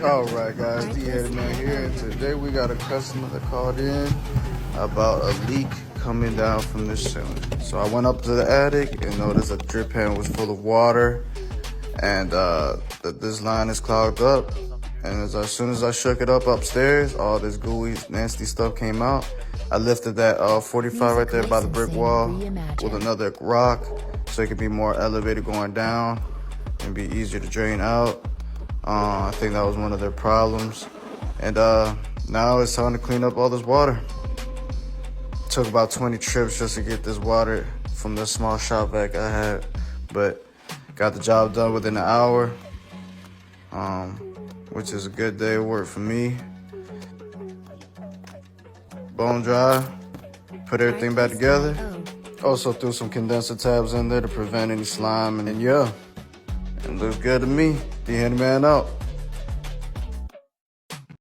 Alright guys, D-Headed Man here, and today we got a customer that called in about a leak coming down from the ceiling. So I went up to the attic and noticed that the drip pan was full of water and that this line is clogged up. And as soon as I shook it up upstairs, all this gooey, nasty stuff came out. I lifted that 45 right there by the brick wall with another rock so it could be more elevated going down and be easier to drain out. I think that was one of their problems. And now it's time to clean up all this water. Took about 20 trips just to get this water from the small shop vac I had, but got the job done within an hour, which is a good day of work for me. Bone dry, put everything back together. Also threw some condenser tabs in there to prevent any slime, and yeah, it looks good to me. D-Headed Man out.